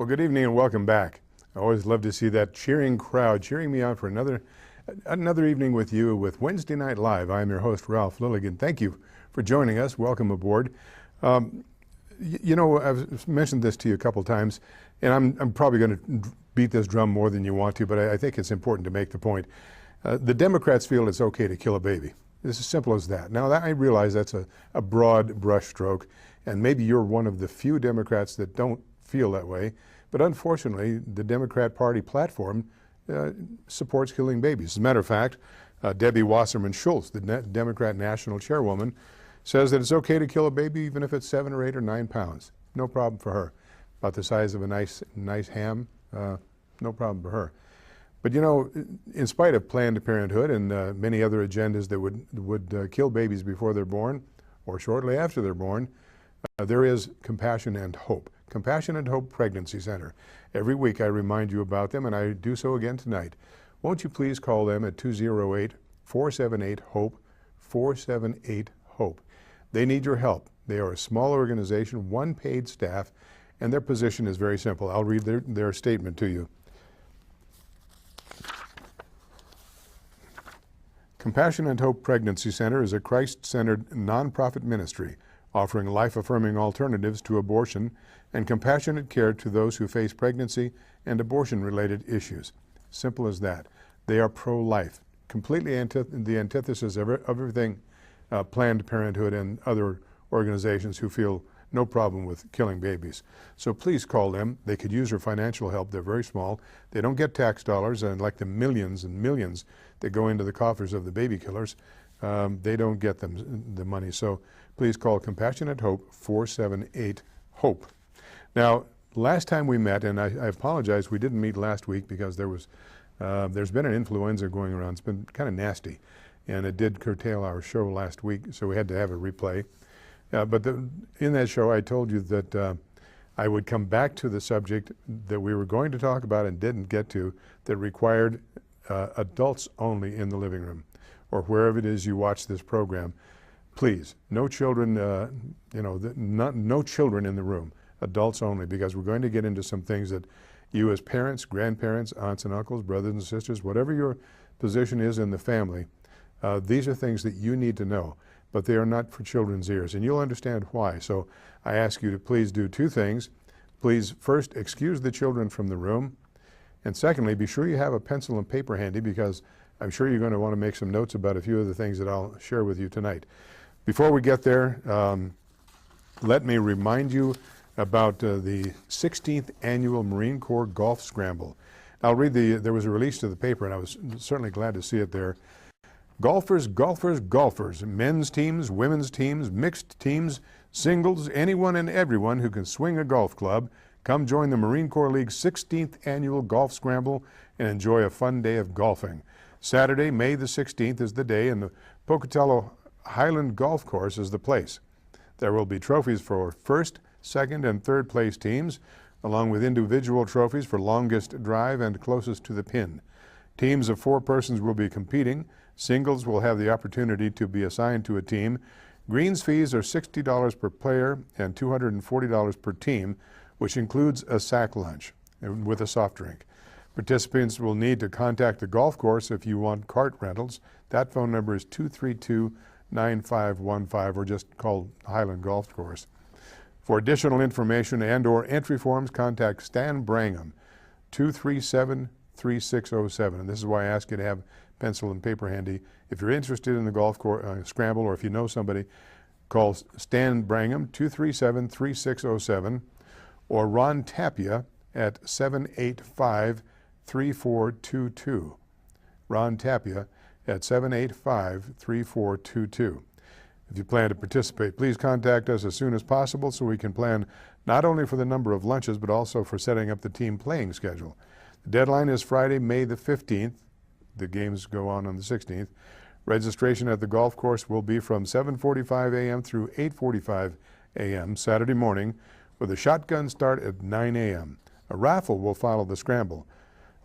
Well, good evening and welcome back. I always love to see that cheering crowd cheering me on for another evening with you with Wednesday Night Live. I'm your host, Ralph Lillig, and thank you for joining us. Welcome aboard. You know, I've mentioned this to you a couple times, and I'm probably going to beat this drum more than you want to, but I think it's important to make the point. The Democrats feel it's okay to kill a baby. It's as simple as that. Now, I realize that's a broad brushstroke, and maybe you're one of the few Democrats that don't feel that way. But unfortunately, the Democrat Party platform supports killing babies. As a matter of fact, Debbie Wasserman Schultz, the Democrat National Chairwoman, says that it's okay to kill a baby even if it's 7 or 8 or 9 pounds. No problem for her. About the size of a nice ham, no problem for her. But you know, in spite of Planned Parenthood and many other agendas that would kill babies before they're born or shortly after they're born, there is Compassion and Hope. Compassion and Hope Pregnancy Center. Every week I remind you about them, and I do so again tonight. Won't you please call them at 208-478-HOPE, 478-HOPE. They need your help. They are a small organization, 1 paid staff, and their position is very simple. I'll read their statement to you. Compassion and Hope Pregnancy Center is a Christ-centered nonprofit ministry offering life-affirming alternatives to abortion and compassionate care to those who face pregnancy and abortion-related issues. Simple as that. They are pro-life, completely the antithesis of everything Planned Parenthood and other organizations who feel no problem with killing babies. So please call them. They could use your financial help. They're very small. They don't get tax dollars, and like the millions and millions that go into the coffers of the baby killers, they don't get them the money. So please call Compassion and Hope, 478-HOPE. Now, last time we met, and I apologize, we didn't meet last week because there's been an influenza going around. It's been kind of nasty, and it did curtail our show last week, so we had to have a replay. But in that show, I told you that I would come back to the subject that we were going to talk about and didn't get to, that required adults only in the living room or wherever it is you watch this program. Please, no children, no children in the room, adults only, because we're going to get into some things that you as parents, grandparents, aunts and uncles, brothers and sisters, whatever your position is in the family, these are things that you need to know, but they are not for children's ears, and you'll understand why. So I ask you to please do 2 things. Please, first, excuse the children from the room, and secondly, be sure you have a pencil and paper handy, because I'm sure you're going to want to make some notes about a few of the things that I'll share with you tonight. Before we get there, let me remind you about the 16th Annual Marine Corps Golf Scramble. I'll read there was a release to the paper, and I was certainly glad to see it there. Golfers, golfers, golfers, men's teams, women's teams, mixed teams, singles, anyone and everyone who can swing a golf club, come join the Marine Corps League's 16th Annual Golf Scramble and enjoy a fun day of golfing. Saturday, May the 16th is the day, and the Pocatello Highland Golf Course is the place. There will be trophies for first, second, and third place teams, along with individual trophies for longest drive and closest to the pin. Teams of 4 persons will be competing. Singles will have the opportunity to be assigned to a team. Greens fees are $60 per player and $240 per team, which includes a sack lunch with a soft drink. Participants will need to contact the golf course if you want cart rentals. That phone number is 232-9515, or just call Highland Golf Course. For additional information and/or entry forms, contact Stan Brangham, 237-3607. And this is why I ask you to have pencil and paper handy. If you're interested in the golf scramble, or if you know somebody, call Stan Brangham, 237-3607, or Ron Tapia at 785-3422. Ron Tapia at 785-3422. If you plan to participate, please contact us as soon as possible so we can plan not only for the number of lunches, but also for setting up the team playing schedule. The deadline is Friday, May the 15th. The games go on the 16th. Registration at the golf course will be from 7:45 a.m. through 8:45 a.m. Saturday morning, with a shotgun start at 9 a.m. A raffle will follow the scramble.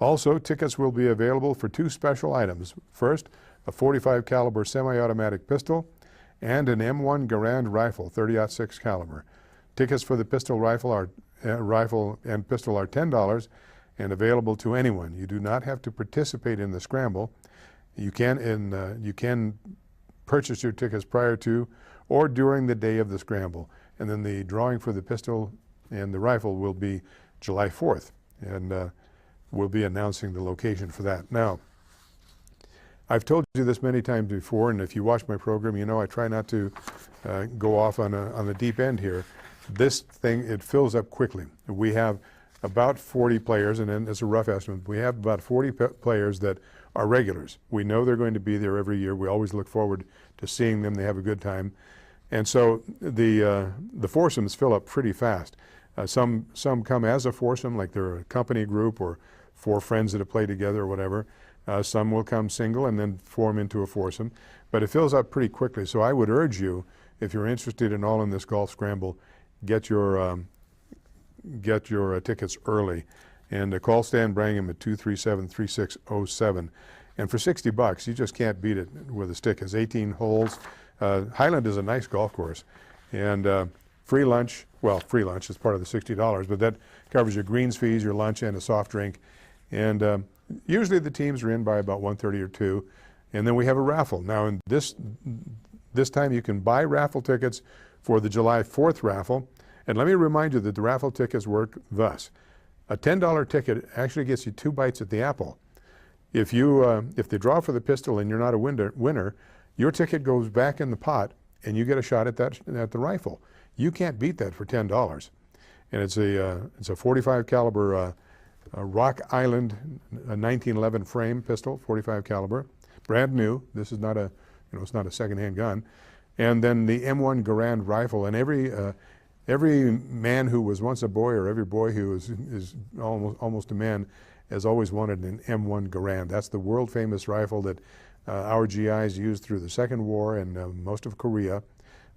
Also, tickets will be available for 2 special items. First, a .45 caliber semi-automatic pistol and an M1 Garand rifle, 30-06 caliber. Tickets for the pistol rifle and pistol are $10 and available to anyone. You do not have to participate in the scramble. You can purchase your tickets prior to or during the day of the scramble. And then the drawing for the pistol and the rifle will be July 4th. And we'll be announcing the location for that. Now, I've told you this many times before, and if you watch my program, you know I try not to go off on the deep end here. This thing, it fills up quickly. We have about 40 players, and then it's a rough estimate. We have about 40 players that are regulars. We know they're going to be there every year. We always look forward to seeing them. They have a good time. And so the foursomes fill up pretty fast. Some come as a foursome, like they're a company group or 4 friends that have played together or whatever. Some will come single and then form into a foursome. But it fills up pretty quickly. So I would urge you, if you're interested in all in this golf scramble, get your tickets early. And call Stan Brangham at 237-3607. And for $60, you just can't beat it with a stick. It's 18 holes. Highland is a nice golf course. And free lunch, well, free lunch is part of the $60, but that covers your greens fees, your lunch, and a soft drink. And usually the teams are in by about 1:30 or 2. And then we have a raffle. Now, in this time you can buy raffle tickets for the July 4th raffle. And let me remind you that the raffle tickets work thus. A $10 ticket actually gets you 2 bites at the apple. If they draw for the pistol and you're not a winner, your ticket goes back in the pot and you get a shot at the rifle. You can't beat that for $10. And it's a 45 caliber Rock Island 1911 frame pistol, 45 caliber, brand new. This is not it's not a secondhand gun. And then the M1 Garand rifle. And every man who was once a boy, or every boy who is almost a man, has always wanted an M1 Garand. That's the world famous rifle that our GIs used through the Second War and most of Korea.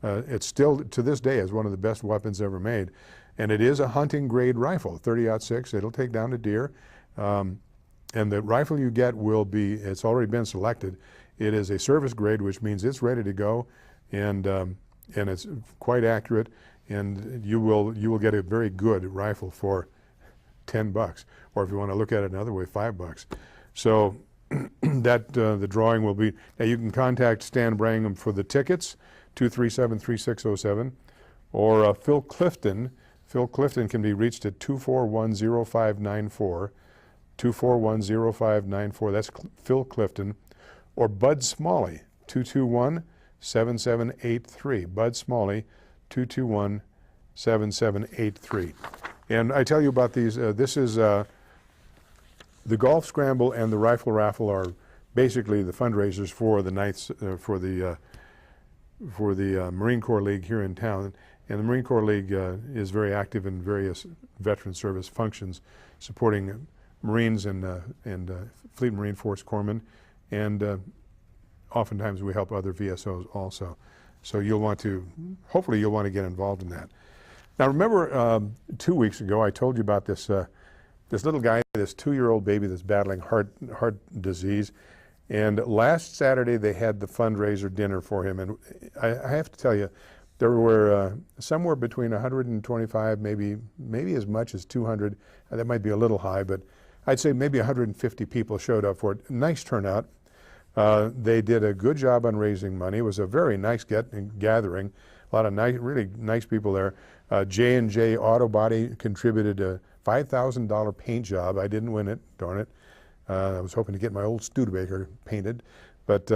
It's still, to this day, is one of the best weapons ever made. And it is a hunting grade rifle, 30-06. It'll take down a deer. And the rifle you get it's already been selected. It is a service grade, which means it's ready to go, and it's quite accurate. And you will get a very good rifle for $10, or if you want to look at it another way, $5. So that the drawing will be. Now you can contact Stan Brangham for the tickets, 237-3607, or Phil Clifton. Phil Clifton can be reached at 241-0594, 241-0594. That's Phil Clifton, or Bud Smalley, 221-7783. Bud Smalley, 221-7783. And I tell you about these. This is the golf scramble and the rifle raffle are basically the fundraisers for the Marine Corps League here in town. And the Marine Corps League is very active in various veteran service functions, supporting Marines and Fleet Marine Force corpsmen, and oftentimes we help other VSOs also. So hopefully you'll want to get involved in that. Now remember 2 weeks ago I told you about this little guy, this 2-year-old baby that's battling heart disease. And last Saturday they had the fundraiser dinner for him. And I have to tell you, there were somewhere between 125, maybe as much as 200. That might be a little high, but I'd say maybe 150 people showed up for it. Nice turnout. They did a good job on raising money. It was a very nice gathering. A lot of really nice people there. J&J Auto Body contributed a $5,000 paint job. I didn't win it, darn it. I was hoping to get my old Studebaker painted, but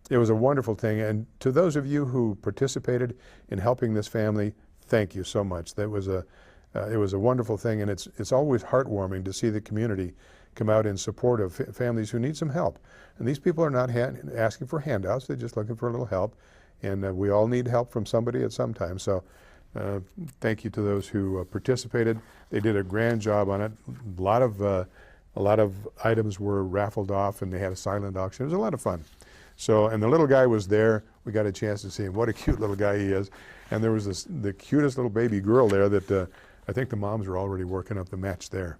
it was a wonderful thing. And to those of you who participated in helping this family, thank you so much. It was a wonderful thing, and it's always heartwarming to see the community come out in support of families who need some help. And these people are not asking for handouts; they're just looking for a little help. And we all need help from somebody at some time. So thank you to those who participated. They did a grand job on it. A lot of items were raffled off, and they had a silent auction. It was a lot of fun. So, and the little guy was there. We got a chance to see him. What a cute little guy he is. And there was the cutest little baby girl there that I think the moms are already working up the match there.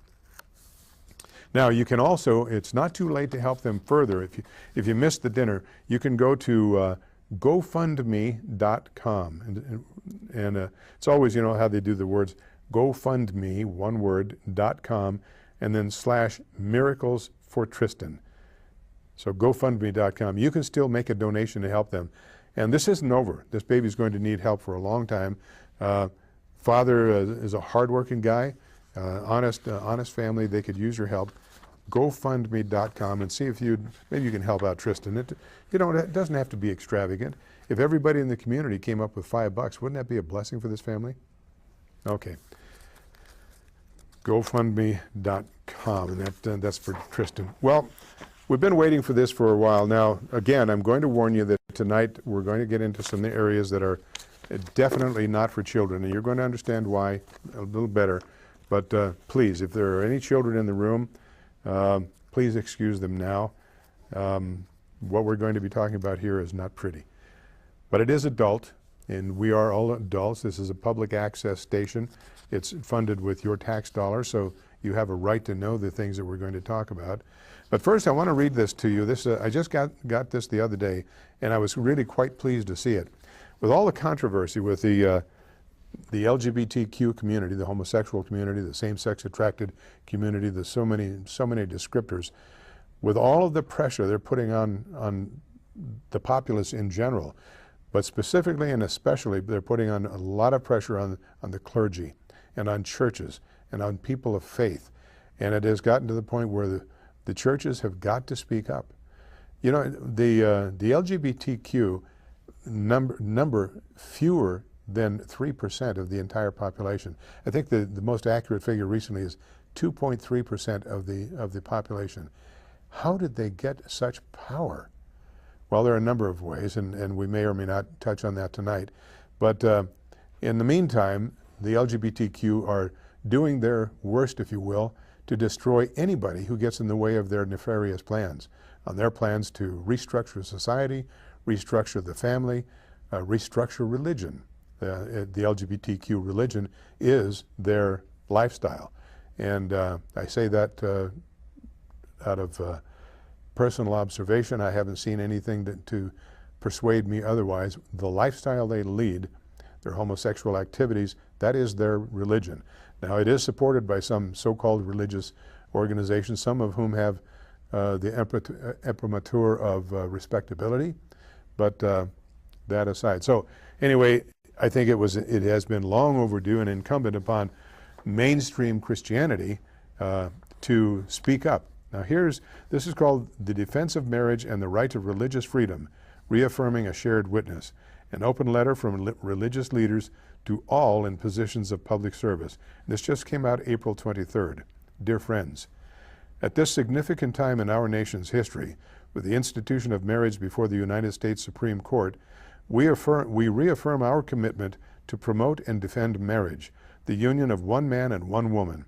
Now you can also, it's not too late to help them further. If you missed the dinner, you can go to GoFundMe.com. And it's always, you know, how they do the words GoFundMe, one word, .com, and then /miracles for Tristan. So GoFundMe.com. You can still make a donation to help them. And this isn't over. This baby's going to need help for a long time. Father is a hardworking guy, honest family. They could use your help. GoFundMe.com and see if maybe you can help out Tristan. It doesn't have to be extravagant. If everybody in the community came up with $5, wouldn't that be a blessing for this family? Okay. GoFundMe.com, and that's for Tristan. Well, we've been waiting for this for a while now. Again, I'm going to warn you that tonight we're going to get into some areas that are definitely not for children, and you're going to understand why a little better. But please, if there are any children in the room, please excuse them now. What we're going to be talking about here is not pretty. But it is adult, and we are all adults. This is a public access station. It's funded with your tax dollars, so you have a right to know the things that we're going to talk about. But first, I want to read this to you. This I just got this the other day, and I was really quite pleased to see it. With all the controversy with the LGBTQ community, the homosexual community, the same-sex attracted community, there's so many descriptors. With all of the pressure they're putting on the populace in general, but specifically and especially they're putting on a lot of pressure on the clergy and on churches and on people of faith. And it has gotten to the point where the churches have got to speak up. You know, the LGBTQ number fewer than 3% of the entire population. I think the most accurate figure recently is 2.3% of the population. How did they get such power? Well, there are a number of ways, and we may or may not touch on that tonight. But in the meantime, the LGBTQ are doing their worst, if you will, to destroy anybody who gets in the way of their nefarious plans, on their plans to restructure society, restructure the family, restructure religion. The LGBTQ religion is their lifestyle. And I say that out of personal observation. I haven't seen anything to persuade me otherwise. The lifestyle they lead, their homosexual activities, that is their religion. Now, it is supported by some so-called religious organizations, some of whom have the imprimatur of respectability, but that aside. So anyway, I think it has been long overdue and incumbent upon mainstream Christianity to speak up. Now this is called The Defense of Marriage and the Right of Religious Freedom, Reaffirming a Shared Witness, an open letter from religious leaders to all in positions of public service. This just came out April 23rd. Dear friends, at this significant time in our nation's history, with the institution of marriage before the United States Supreme Court, we reaffirm our commitment to promote and defend marriage, the union of one man and one woman.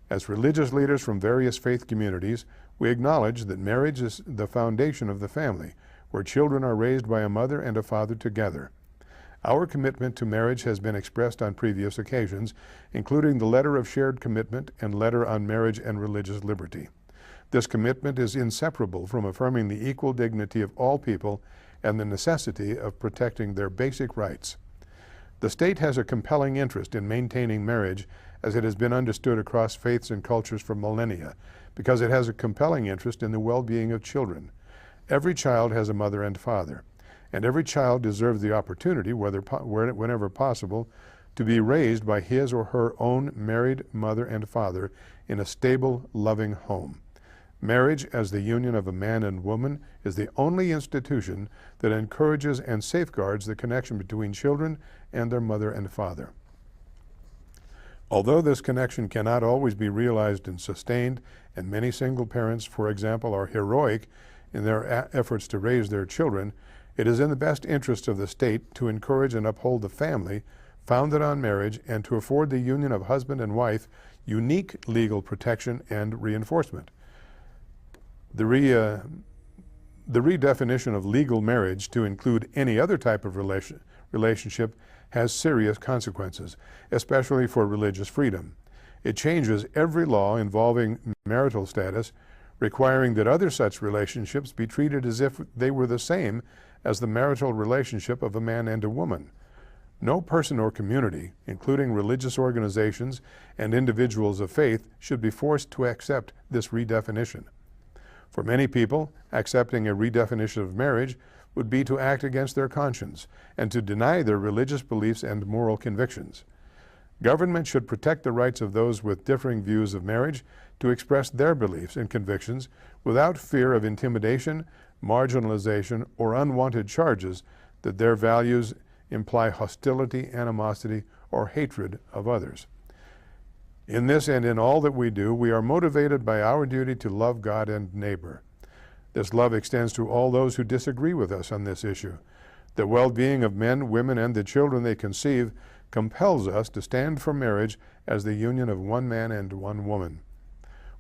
As religious leaders from various faith communities, we acknowledge that marriage is the foundation of the family, where children are raised by a mother and a father together. Our commitment to marriage has been expressed on previous occasions, including the Letter of Shared Commitment and Letter on Marriage and Religious Liberty. This commitment is inseparable from affirming the equal dignity of all people and the necessity of protecting their basic rights. The state has a compelling interest in maintaining marriage as it has been understood across faiths and cultures for millennia, because it has a compelling interest in the well-being of children. Every child has a mother and father, and every child deserves the opportunity, whenever possible, to be raised by his or her own married mother and father in a stable, loving home. Marriage, as the union of a man and woman, is the only institution that encourages and safeguards the connection between children and their mother and father. Although this connection cannot always be realized and sustained, and many single parents, for example, are heroic in their efforts to raise their children, it is in the best interest of the state to encourage and uphold the family founded on marriage and to afford the union of husband and wife unique legal protection and reinforcement. The redefinition of legal marriage to include any other type of relationship has serious consequences, especially for religious freedom. It changes every law involving marital status, requiring that other such relationships be treated as if they were the same as the marital relationship of a man and a woman. No person or community, including religious organizations and individuals of faith, should be forced to accept this redefinition. For many people, accepting a redefinition of marriage would be to act against their conscience and to deny their religious beliefs and moral convictions. Government should protect the rights of those with differing views of marriage to express their beliefs and convictions without fear of intimidation, marginalization, or unwanted charges that their values imply hostility, animosity, or hatred of others. In this and in all that we do, we are motivated by our duty to love God and neighbor. This love extends to all those who disagree with us on this issue. The well-being of men, women, and the children they conceive compels us to stand for marriage as the union of one man and one woman.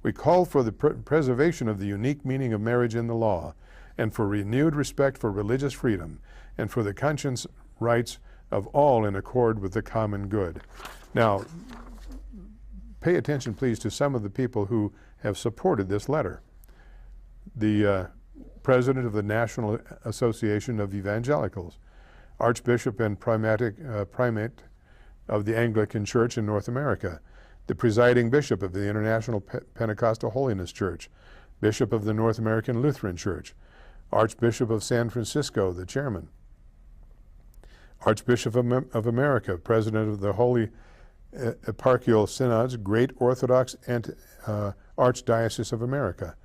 We call for the preservation of the unique meaning of marriage in the law, and for renewed respect for religious freedom, and for the conscience rights of all in accord with the common good. Now, pay attention, please, to some of the people who have supported this letter. The president of the National Association of Evangelicals, Archbishop and primate of the Anglican Church in North America, the presiding bishop of the International Pentecostal Holiness Church, bishop of the North American Lutheran Church, Archbishop of San Francisco, the chairman, Archbishop of America, president of the Holy Eparchial Synods, Great Orthodox and Archdiocese of America,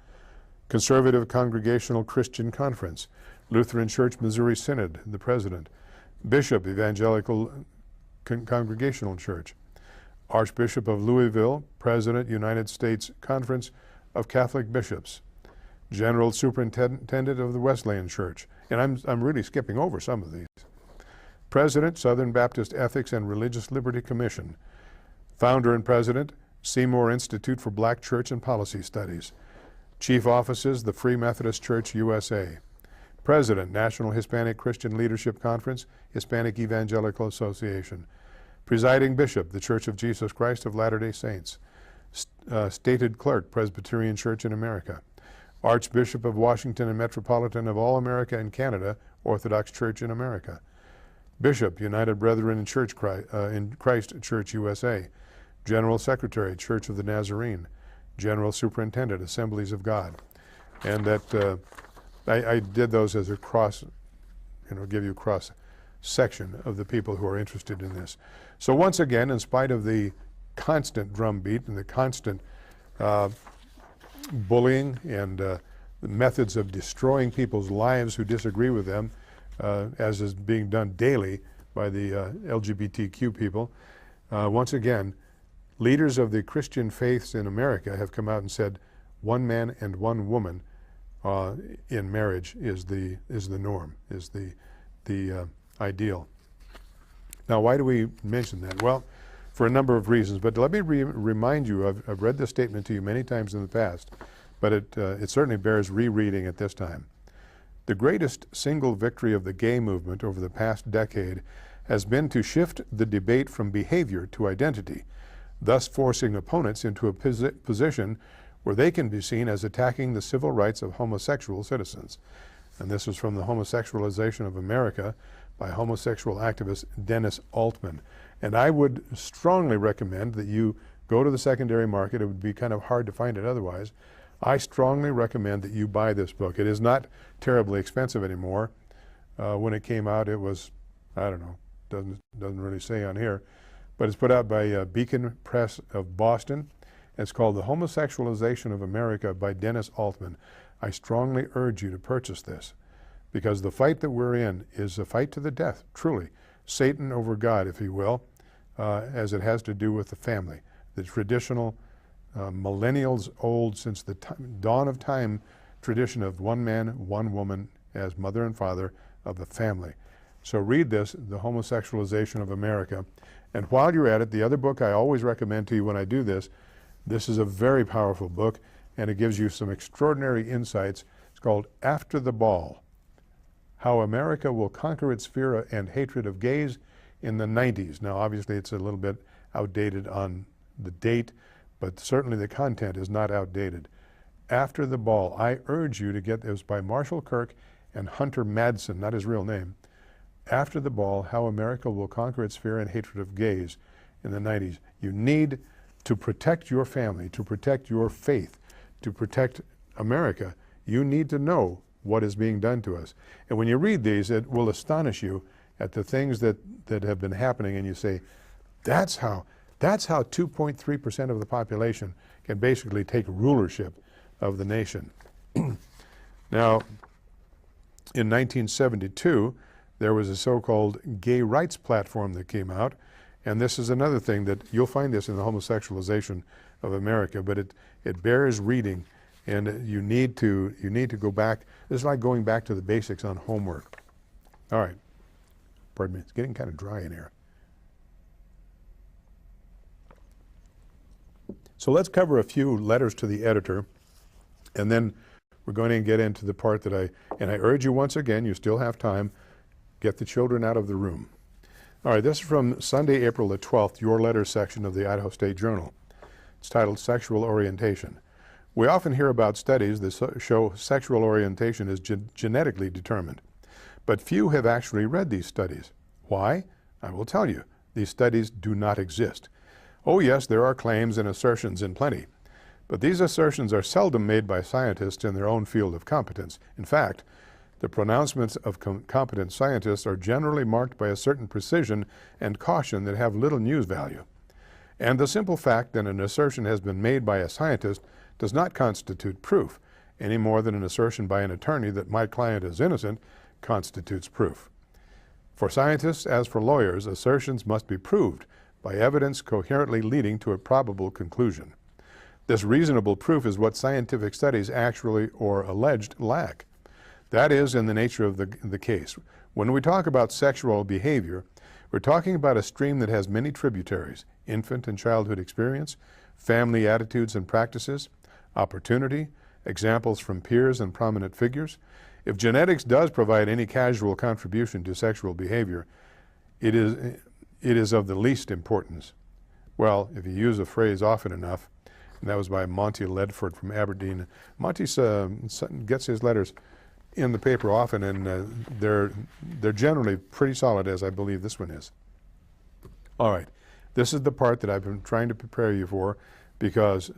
Conservative Congregational Christian Conference, Lutheran Church Missouri Synod, the president, Bishop, Evangelical Congregational Church, Archbishop of Louisville, President, United States Conference of Catholic Bishops, General Superintendent of the Wesleyan Church, and I'm really skipping over some of these, President, Southern Baptist Ethics and Religious Liberty Commission, Founder and President, Seymour Institute for Black Church and Policy Studies, Chief Offices, the Free Methodist Church USA, President, National Hispanic Christian Leadership Conference, Hispanic Evangelical Association, Presiding Bishop, the Church of Jesus Christ of Latter-day Saints, Stated Clerk, Presbyterian Church in America, Archbishop of Washington and Metropolitan of all America and Canada, Orthodox Church in America, Bishop, United Brethren in Christ Church USA, General Secretary, Church of the Nazarene, General Superintendent, Assemblies of God. And that I did those as a cross, give you a cross section of the people who are interested in this. So once again, in spite of the constant drumbeat and the constant bullying and the methods of destroying people's lives who disagree with them, as is being done daily by the LGBTQ people, once again, leaders of the Christian faiths in America have come out and said one man and one woman in marriage is the norm, is the ideal. Now, why do we mention that? Well, for a number of reasons, but let me remind you, I've read this statement to you many times in the past, but it certainly bears rereading at this time. The greatest single victory of the gay movement over the past decade has been to shift the debate from behavior to identity, thus forcing opponents into a position where they can be seen as attacking the civil rights of homosexual citizens. And this is from The Homosexualization of America by homosexual activist Dennis Altman. And I would strongly recommend that you go to the secondary market. It would be kind of hard to find it otherwise. I strongly recommend that you buy this book. It is not terribly expensive anymore. When it came out, it was, I don't know, doesn't really say on here, but it's put out by Beacon Press of Boston. It's called The Homosexualization of America by Dennis Altman. I strongly urge you to purchase this, because the fight that we're in is a fight to the death, truly. Satan over God, if you will, as it has to do with the family. The traditional, millennials old, since the dawn of time, tradition of one man, one woman as mother and father of the family. So read this, The Homosexualization of America. And while you're at it, the other book I always recommend to you when I do this is a very powerful book, and it gives you some extraordinary insights. It's called After the Ball: How America Will Conquer Its Fear and Hatred of Gays in the 90s. Now, obviously, it's a little bit outdated on the date, but certainly the content is not outdated. After the Ball. I urge you to get this by Marshall Kirk and Hunter Madsen, not his real name. After the Ball, How America Will Conquer Its Fear and Hatred of Gays in the 90s. You need to protect your family, to protect your faith, to protect America. You need to know what is being done to us. And when you read these, it will astonish you at the things that have been happening, and you say, that's how 2.3% of the population can basically take rulership of the nation. Now, in 1972, there was a so-called gay rights platform that came out, and this is another thing that you'll find this in the homosexualization of America, but it bears reading, and you need to go back. This is like going back to the basics on homework. All right, pardon me, it's getting kind of dry in here. So let's cover a few letters to the editor, and then we're going to get into the part that I urge you once again, you still have time, get the children out of the room. All right, this is from Sunday, April the 12th, your letter section of the Idaho State Journal. It's titled Sexual Orientation. We often hear about studies that show sexual orientation is genetically determined, but few have actually read these studies. Why? I will tell you. These studies do not exist. Oh yes, there are claims and assertions in plenty, but these assertions are seldom made by scientists in their own field of competence. In fact, the pronouncements of competent scientists are generally marked by a certain precision and caution that have little news value. And the simple fact that an assertion has been made by a scientist does not constitute proof, any more than an assertion by an attorney that my client is innocent constitutes proof. For scientists, as for lawyers, assertions must be proved by evidence coherently leading to a probable conclusion. This reasonable proof is what scientific studies actually or alleged lack. That is in the nature of the case. When we talk about sexual behavior, we're talking about a stream that has many tributaries: infant and childhood experience, family attitudes and practices, opportunity, examples from peers and prominent figures. If genetics does provide any casual contribution to sexual behavior, it is of the least importance. Well, if you use a phrase often enough, and that was by Monty Ledford from Aberdeen. Monty gets his letters in the paper often, and they're generally pretty solid, as I believe this one is. All right, this is the part that I've been trying to prepare you for, because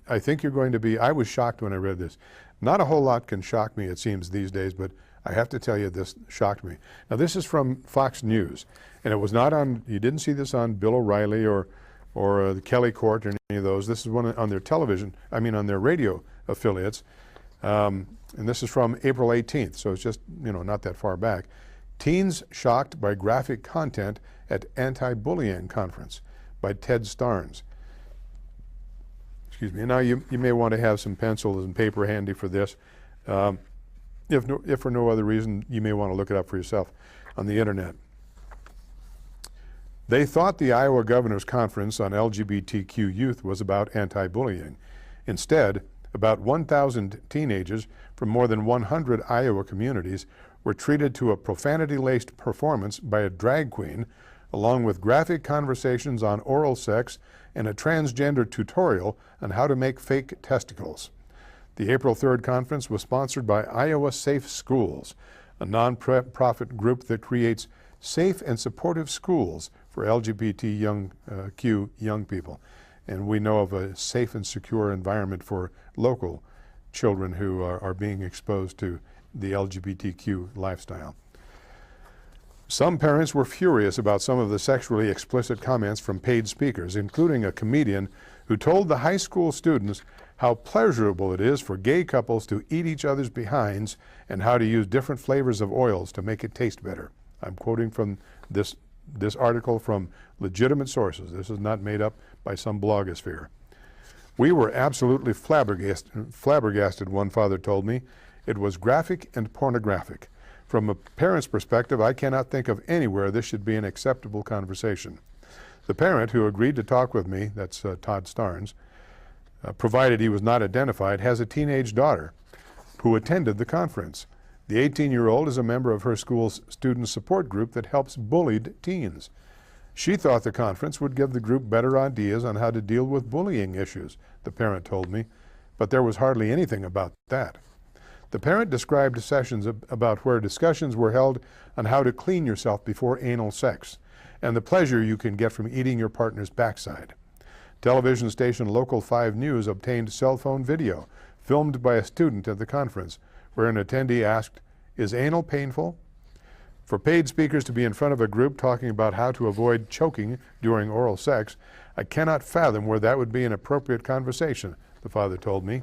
I think you're going to be, I was shocked when I read this. Not a whole lot can shock me, it seems, these days, but I have to tell you this shocked me. Now this is from Fox News, and it was not on, you didn't see this on Bill O'Reilly or the Kelly Court or any of those. This is one on their television, on their radio affiliates. And this is from April 18th, so it's just, not that far back. Teens shocked by graphic content at anti-bullying conference by Ted Starnes. Excuse me. Now you may want to have some pencils and paper handy for this. If for no other reason, you may want to look it up for yourself on the internet. They thought the Iowa Governor's Conference on LGBTQ youth was about anti-bullying. Instead, about 1,000 teenagers from more than 100 Iowa communities were treated to a profanity-laced performance by a drag queen, along with graphic conversations on oral sex and a transgender tutorial on how to make fake testicles. The April 3rd conference was sponsored by Iowa Safe Schools, a non-profit group that creates safe and supportive schools for LGBTQ young people. And we know of a safe and secure environment for local children who are being exposed to the LGBTQ lifestyle. Some parents were furious about some of the sexually explicit comments from paid speakers, including a comedian who told the high school students how pleasurable it is for gay couples to eat each other's behinds and how to use different flavors of oils to make it taste better. I'm quoting from this article from legitimate sources. This is not made up by some blogosphere. We were absolutely flabbergasted, one father told me. It was graphic and pornographic. From a parent's perspective, I cannot think of anywhere this should be an acceptable conversation. The parent who agreed to talk with me, that's Todd Starnes, provided he was not identified, has a teenage daughter who attended the conference. The 18-year-old is a member of her school's student support group that helps bullied teens. She thought the conference would give the group better ideas on how to deal with bullying issues, the parent told me. but there was hardly anything about that. The parent described sessions about where discussions were held on how to clean yourself before anal sex and the pleasure you can get from eating your partner's backside. Television station Local 5 News obtained cell phone video filmed by a student at the conference where an attendee asked, "Is anal painful?" For paid speakers to be in front of a group talking about how to avoid choking during oral sex, I cannot fathom where that would be an appropriate conversation, the father told me.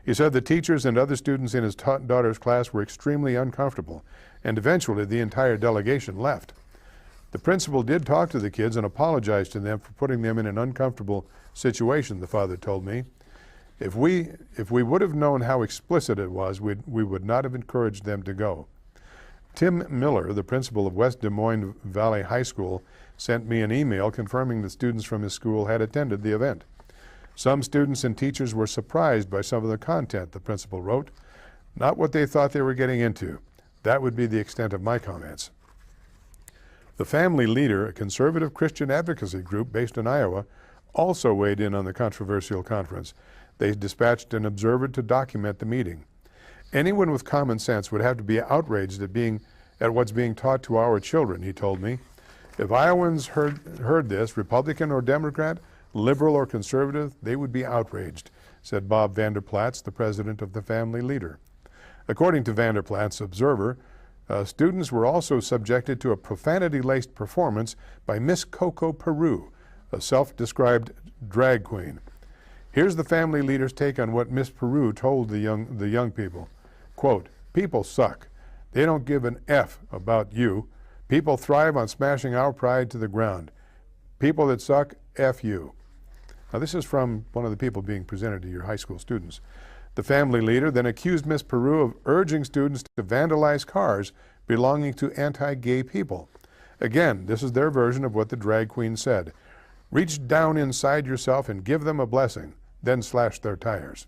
He said the teachers and other students in his daughter's class were extremely uncomfortable, and eventually the entire delegation left. The principal did talk to the kids and apologized to them for putting them in an uncomfortable situation, the father told me. If we would have known how explicit it was, we would not have encouraged them to go. Tim Miller, the principal of West Des Moines Valley High School, sent me an email confirming that students from his school had attended the event. Some students and teachers were surprised by some of the content, the principal wrote. Not what they thought they were getting into. That would be the extent of my comments. The Family Leader, a conservative Christian advocacy group based in Iowa, also weighed in on the controversial conference. They dispatched an observer to document the meeting. Anyone with common sense would have to be outraged at what's being taught to our children, he told me. If Iowans heard this, Republican or Democrat, liberal or conservative, they would be outraged, said Bob Vanderplatz, the president of the Family Leader. According to Vanderplatz Observer, students were also subjected to a profanity-laced performance by Miss Coco Peru, a self-described drag queen. Here's the Family Leader's take on what Miss Peru told the young people. Quote, "People suck. They don't give an F about you. People thrive on smashing our pride to the ground. People that suck, F you." Now this is from one of the people being presented to your high school students. The Family Leader then accused Miss Peru of urging students to vandalize cars belonging to anti-gay people. Again, this is their version of what the drag queen said. Reach down inside yourself and give them a blessing, then slash their tires.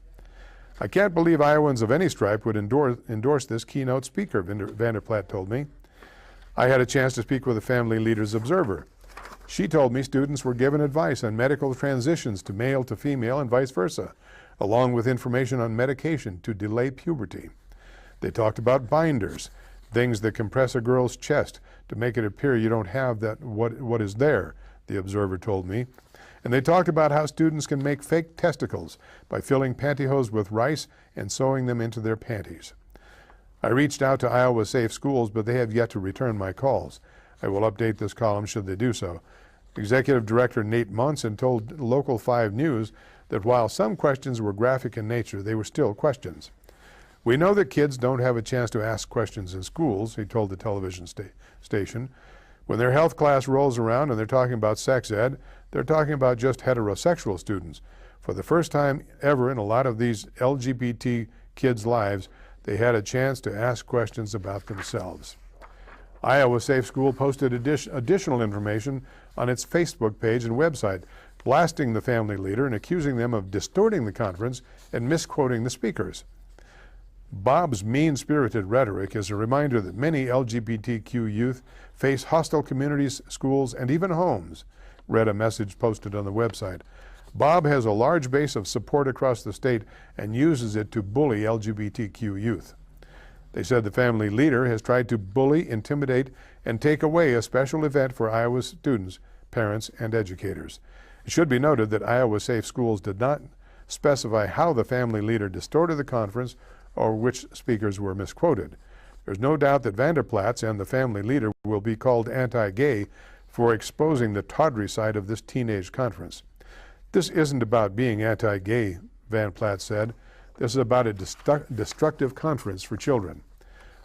I can't believe Iowans of any stripe would endorse this keynote speaker, Vanderplatz told me. I had a chance to speak with the Family Leader's Observer. She told me students were given advice on medical transitions to male to female and vice versa, along with information on medication to delay puberty. They talked about binders, things that compress a girl's chest to make it appear you don't have what is there, the Observer told me. And they talked about how students can make fake testicles by filling pantyhose with rice and sewing them into their panties. I reached out to Iowa Safe Schools, but they have yet to return my calls. I will update this column should they do so. Executive Director Nate Monson told Local 5 News that while some questions were graphic in nature, they were still questions. We know that kids don't have a chance to ask questions in schools, he told the television station. When their health class rolls around and they're talking about sex ed, they're talking about just heterosexual students. For the first time ever in a lot of these LGBT kids' lives, they had a chance to ask questions about themselves. Iowa Safe School posted additional information on its Facebook page and website, blasting the Family Leader and accusing them of distorting the conference and misquoting the speakers. Bob's mean-spirited rhetoric is a reminder that many LGBTQ youth face hostile communities, schools, and even homes, read a message posted on the website. Bob has a large base of support across the state and uses it to bully LGBTQ youth. They said the Family Leader has tried to bully, intimidate, and take away a special event for Iowa students, parents, and educators. It should be noted that Iowa Safe Schools did not specify how the Family Leader distorted the conference or which speakers were misquoted. There's no doubt that Vanderplatz and the Family Leader will be called anti-gay for exposing the tawdry side of this teenage conference. This isn't about being anti-gay, Vanderplatz said. This is about a destructive conference for children.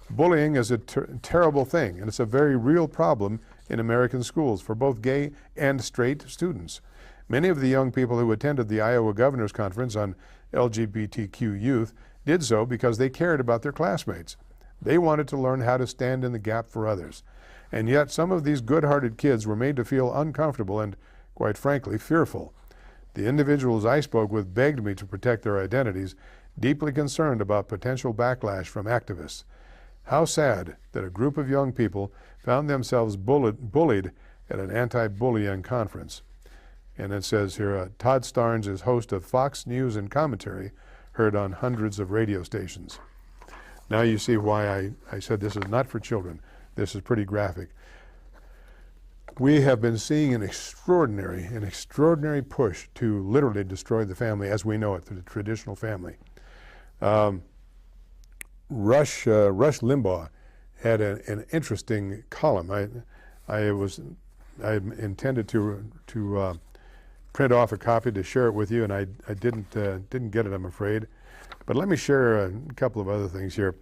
Bullying is a terrible thing, and it's a very real problem in American schools for both gay and straight students. Many of the young people who attended the Iowa Governor's Conference on LGBTQ youth did so because they cared about their classmates. They wanted to learn how to stand in the gap for others. And yet some of these good-hearted kids were made to feel uncomfortable and, quite frankly, fearful. The individuals I spoke with begged me to protect their identities, deeply concerned about potential backlash from activists. How sad that a group of young people found themselves bullied at an anti-bullying conference. And it says here, Todd Starnes is host of Fox News and Commentary heard on hundreds of radio stations. Now you see why I said this is not for children. This is pretty graphic. We have been seeing an extraordinary push to literally destroy the family as we know it, the traditional family. Rush Limbaugh had an interesting column. I intended to print off a copy to share it with you, and I didn't get it, I'm afraid. But let me share a couple of other things here.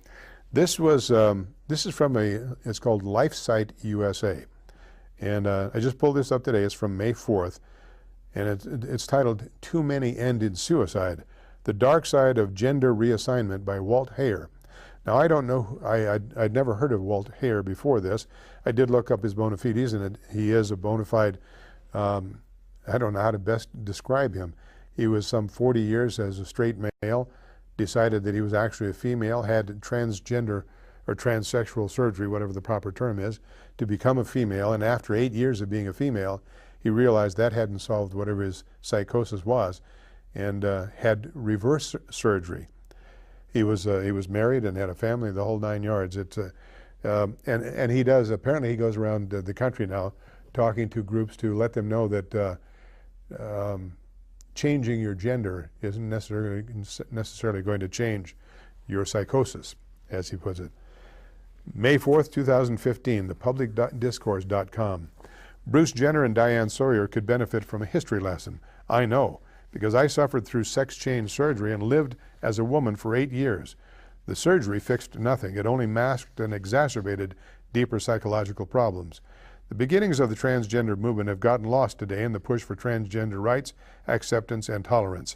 This is from it's called LifeSite USA, and I just pulled this up today. It's from May 4th, and it's titled "Too Many End in Suicide: The Dark Side of Gender Reassignment" by Walt Heyer. Now I don't know. I'd never heard of Walt Heyer before this. I did look up his bona fides, and he is a bona fide. I don't know how to best describe him. He was some 40 years as a straight male, decided that he was actually a female, had transgender or transsexual surgery, whatever the proper term is, to become a female, and after 8 years of being a female, he realized that hadn't solved whatever his psychosis was, and had reverse surgery. He was married and had a family, the whole 9 yards. And he does, apparently he goes around the country now talking to groups to let them know that changing your gender isn't necessarily going to change your psychosis, as he puts it. May 4th, 2015, thepublicdiscourse.com. Bruce Jenner and Diane Sawyer could benefit from a history lesson. I know, because I suffered through sex change surgery and lived as a woman for 8 years. The surgery fixed nothing. It only masked and exacerbated deeper psychological problems. The beginnings of the transgender movement have gotten lost today in the push for transgender rights, acceptance, and tolerance.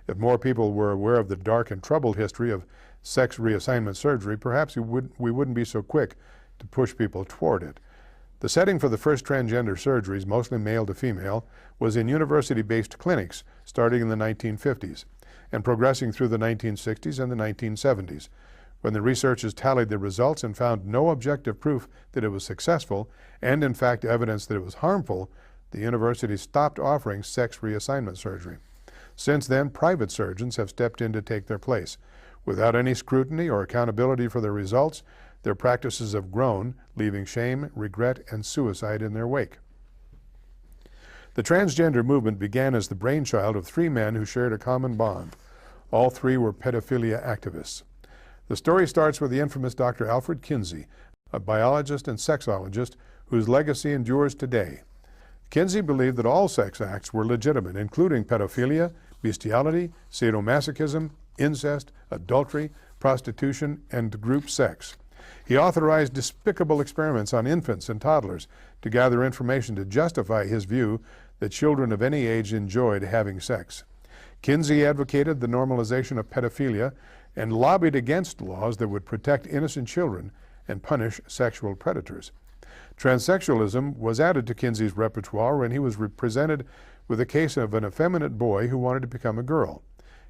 If more people were aware of the dark and troubled history of sex reassignment surgery, perhaps we wouldn't be so quick to push people toward it. The setting for the first transgender surgeries, mostly male to female, was in university-based clinics starting in the 1950s and progressing through the 1960s and the 1970s. When the researchers tallied the results and found no objective proof that it was successful, and in fact evidence that it was harmful, the university stopped offering sex reassignment surgery. Since then, private surgeons have stepped in to take their place. Without any scrutiny or accountability for their results, their practices have grown, leaving shame, regret, and suicide in their wake. The transgender movement began as the brainchild of 3 men who shared a common bond. All 3 were pedophilia activists. The story starts with the infamous Dr. Alfred Kinsey, a biologist and sexologist whose legacy endures today. Kinsey believed that all sex acts were legitimate, including pedophilia, bestiality, sadomasochism, incest, adultery, prostitution, and group sex. He authorized despicable experiments on infants and toddlers to gather information to justify his view that children of any age enjoyed having sex. Kinsey advocated the normalization of pedophilia and lobbied against laws that would protect innocent children and punish sexual predators. Transsexualism was added to Kinsey's repertoire when he was presented with a case of an effeminate boy who wanted to become a girl.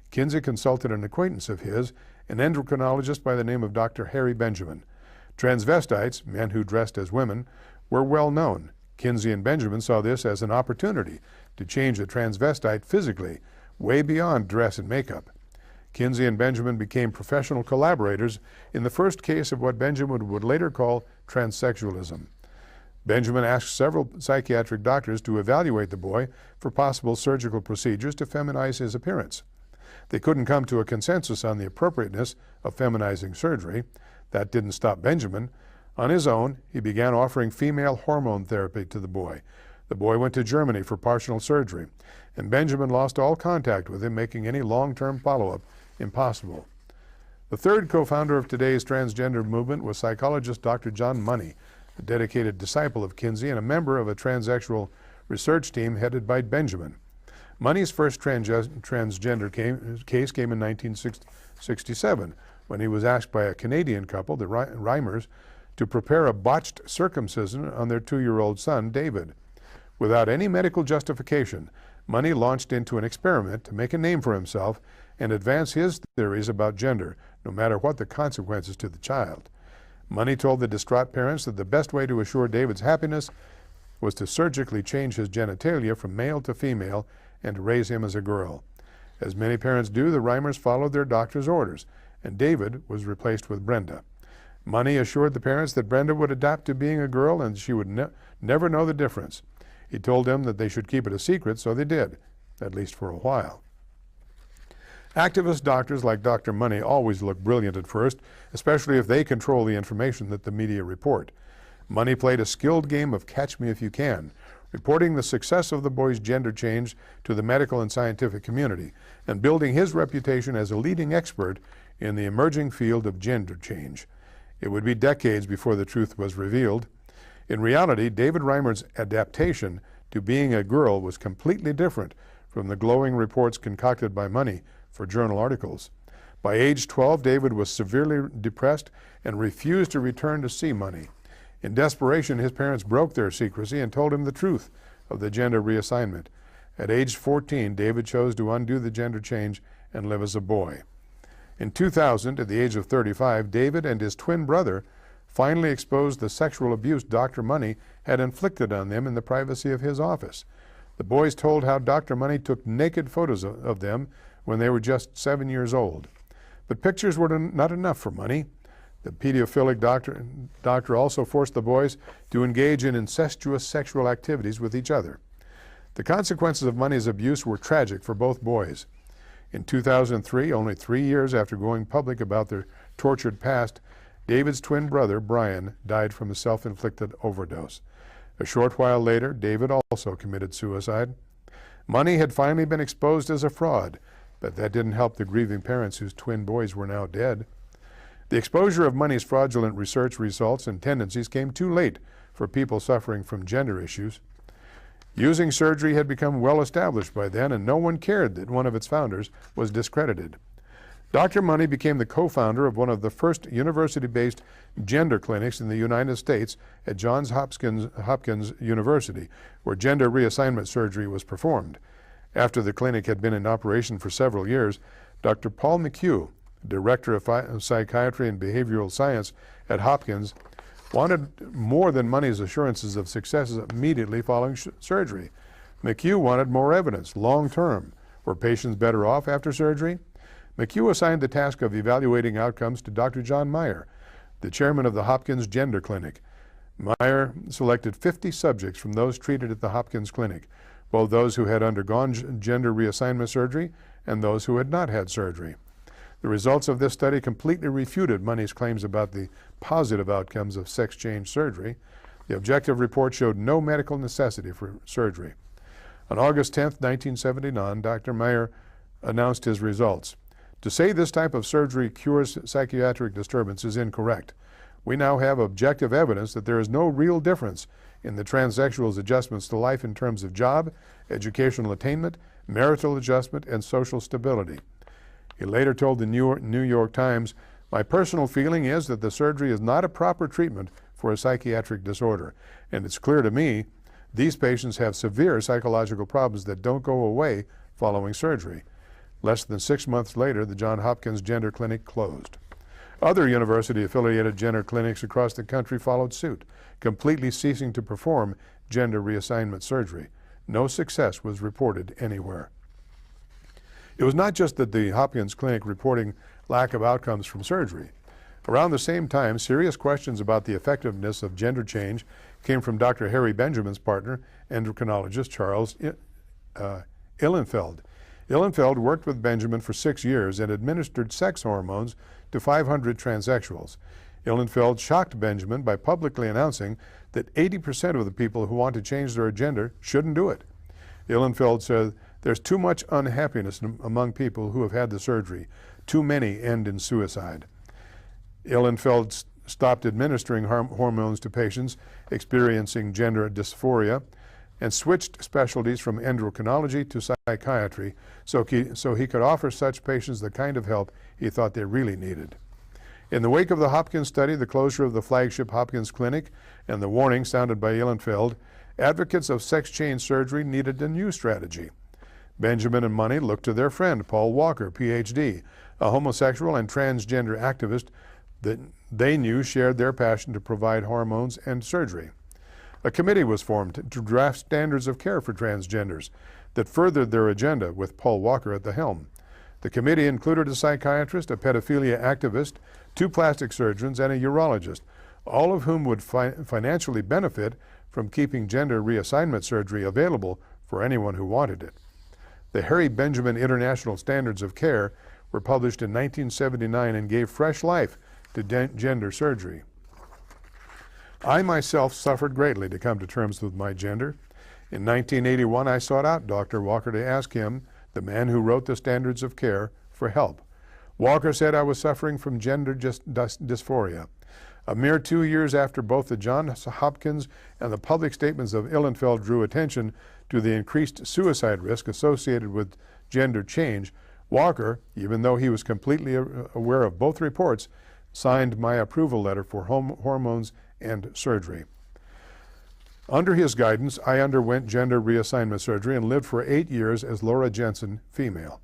Kinsey consulted an acquaintance of his, an endocrinologist by the name of Dr. Harry Benjamin. Transvestites, men who dressed as women, were well known. Kinsey and Benjamin saw this as an opportunity to change the transvestite physically, way beyond dress and makeup. Kinsey and Benjamin became professional collaborators in the first case of what Benjamin would later call transsexualism. Benjamin asked several psychiatric doctors to evaluate the boy for possible surgical procedures to feminize his appearance. They couldn't come to a consensus on the appropriateness of feminizing surgery. That didn't stop Benjamin. On his own, he began offering female hormone therapy to the boy. The boy went to Germany for partial surgery, and Benjamin lost all contact with him, making any long-term follow-up impossible. The third co-founder of today's transgender movement was psychologist Dr. John Money, a dedicated disciple of Kinsey and a member of a transsexual research team headed by Benjamin. Money's first transgender case came in 1967 when he was asked by a Canadian couple, the Reimers, to prepare a botched circumcision on their 2-year-old son, David. Without any medical justification, Money launched into an experiment to make a name for himself and advance his theories about gender, no matter what the consequences to the child. Money told the distraught parents that the best way to assure David's happiness was to surgically change his genitalia from male to female and to raise him as a girl. As many parents do, the Reimers followed their doctor's orders, and David was replaced with Brenda. Money assured the parents that Brenda would adapt to being a girl and she would never know the difference. He told them that they should keep it a secret, so they did, at least for a while. Activist doctors like Dr. Money always look brilliant at first, especially if they control the information that the media report. Money played a skilled game of catch me if you can, reporting the success of the boy's gender change to the medical and scientific community, and building his reputation as a leading expert in the emerging field of gender change. It would be decades before the truth was revealed. In reality, David Reimer's adaptation to being a girl was completely different from the glowing reports concocted by Money for journal articles. By age 12, David was severely depressed and refused to return to see Money. In desperation, his parents broke their secrecy and told him the truth of the gender reassignment. At age 14, David chose to undo the gender change and live as a boy. In 2000, at the age of 35, David and his twin brother finally exposed the sexual abuse Dr. Money had inflicted on them in the privacy of his office. The boys told how Dr. Money took naked photos of them when they were just 7 years old. But pictures were not enough for Money. The pedophilic doctor also forced the boys to engage in incestuous sexual activities with each other. The consequences of Money's abuse were tragic for both boys. In 2003, only 3 years after going public about their tortured past, David's twin brother, Brian, died from a self-inflicted overdose. A short while later, David also committed suicide. Money had finally been exposed as a fraud, but that didn't help the grieving parents whose twin boys were now dead. The exposure of Money's fraudulent research results and tendencies came too late for people suffering from gender issues. Using surgery had become well established by then, and no one cared that one of its founders was discredited. Dr. Money became the co-founder of one of the first university-based gender clinics in the United States at Johns Hopkins University, where gender reassignment surgery was performed. After the clinic had been in operation for several years, Dr. Paul McHugh, director of psychiatry and behavioral science at Hopkins, wanted more than Money's assurances of success immediately following surgery. McHugh wanted more evidence, long-term. Were patients better off after surgery? McHugh assigned the task of evaluating outcomes to Dr. John Meyer, the chairman of the Hopkins Gender Clinic. Meyer selected 50 subjects from those treated at the Hopkins Clinic, both those who had undergone gender reassignment surgery and those who had not had surgery. The results of this study completely refuted Money's claims about the positive outcomes of sex change surgery. The objective report showed no medical necessity for surgery. On August 10, 1979, Dr. Meyer announced his results. To say this type of surgery cures psychiatric disturbance is incorrect. We now have objective evidence that there is no real difference in the transsexual's adjustments to life in terms of job, educational attainment, marital adjustment, and social stability. He later told the New York Times, "My personal feeling is that the surgery is not a proper treatment for a psychiatric disorder, and it's clear to me these patients have severe psychological problems that don't go away following surgery." Less than 6 months later, the Johns Hopkins Gender Clinic closed. Other university-affiliated gender clinics across the country followed suit, completely ceasing to perform gender reassignment surgery. No success was reported anywhere. It was not just that the Hopkins Clinic reporting lack of outcomes from surgery. Around the same time, serious questions about the effectiveness of gender change came from Dr. Harry Benjamin's partner, endocrinologist Charles Ihlenfeld. Ihlenfeld worked with Benjamin for 6 years and administered sex hormones to 500 transsexuals. Ihlenfeld shocked Benjamin by publicly announcing that 80% of the people who want to change their gender shouldn't do it. Ihlenfeld said, "There's too much unhappiness among people who have had the surgery. Too many end in suicide." Ihlenfeld stopped administering hormones to patients experiencing gender dysphoria and switched specialties from endocrinology to psychiatry so he could offer such patients the kind of help he thought they really needed. In the wake of the Hopkins study, the closure of the flagship Hopkins Clinic, and the warning sounded by Ihlenfeld, advocates of sex change surgery needed a new strategy. Benjamin and Money looked to their friend, Paul Walker, Ph.D., a homosexual and transgender activist that they knew shared their passion to provide hormones and surgery. A committee was formed to draft standards of care for transgenders. that furthered their agenda with Paul Walker at the helm. The committee included a psychiatrist, a pedophilia activist, 2 plastic surgeons, and a urologist, all of whom would financially benefit from keeping gender reassignment surgery available for anyone who wanted it. The Harry Benjamin International Standards of Care were published in 1979 and gave fresh life to gender surgery. I myself suffered greatly to come to terms with my gender. In 1981, I sought out Dr. Walker to ask him, the man who wrote the Standards of Care, for help. Walker said I was suffering from gender dysphoria. A mere 2 years after both the Johns Hopkins and the public statements of Ihlenfeld drew attention to the increased suicide risk associated with gender change, Walker, even though he was completely aware of both reports, signed my approval letter for hormones and surgery. Under his guidance, I underwent gender reassignment surgery and lived for 8 years as Laura Jensen, female.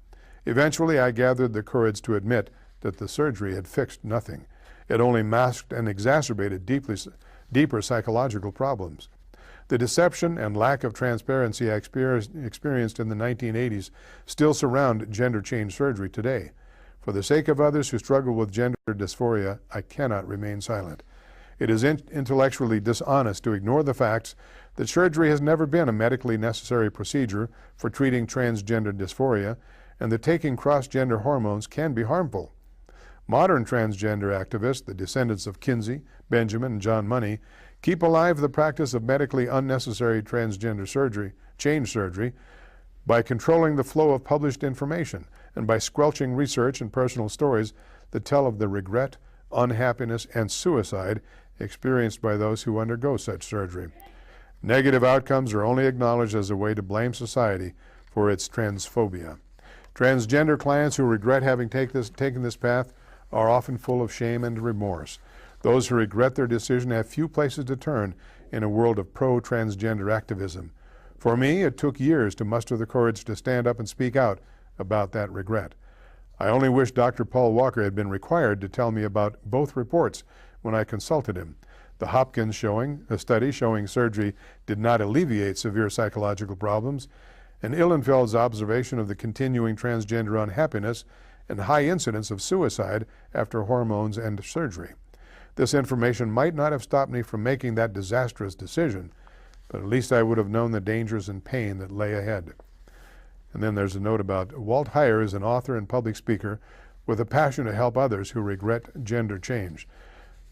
Eventually, I gathered the courage to admit that the surgery had fixed nothing. It only masked and exacerbated deeper psychological problems. The deception and lack of transparency I experienced in the 1980s still surround gender change surgery today. For the sake of others who struggle with gender dysphoria, I cannot remain silent. It is intellectually dishonest to ignore the facts that surgery has never been a medically necessary procedure for treating transgender dysphoria, and that taking cross-gender hormones can be harmful. Modern transgender activists, the descendants of Kinsey, Benjamin, and John Money, keep alive the practice of medically unnecessary transgender change surgery, by controlling the flow of published information and by squelching research and personal stories that tell of the regret, unhappiness, and suicide experienced by those who undergo such surgery. Negative outcomes are only acknowledged as a way to blame society for its transphobia. Transgender clients who regret having taken this path are often full of shame and remorse. Those who regret their decision have few places to turn in a world of pro-transgender activism. For me, it took years to muster the courage to stand up and speak out about that regret. I only wish Dr. Paul Walker had been required to tell me about both reports when I consulted him. The Hopkins study showing surgery did not alleviate severe psychological problems, and Ihlenfeld's observation of the continuing transgender unhappiness and high incidence of suicide after hormones and surgery. This information might not have stopped me from making that disastrous decision, but at least I would have known the dangers and pain that lay ahead. And then there's a note about Walt Heyer is an author and public speaker with a passion to help others who regret gender change.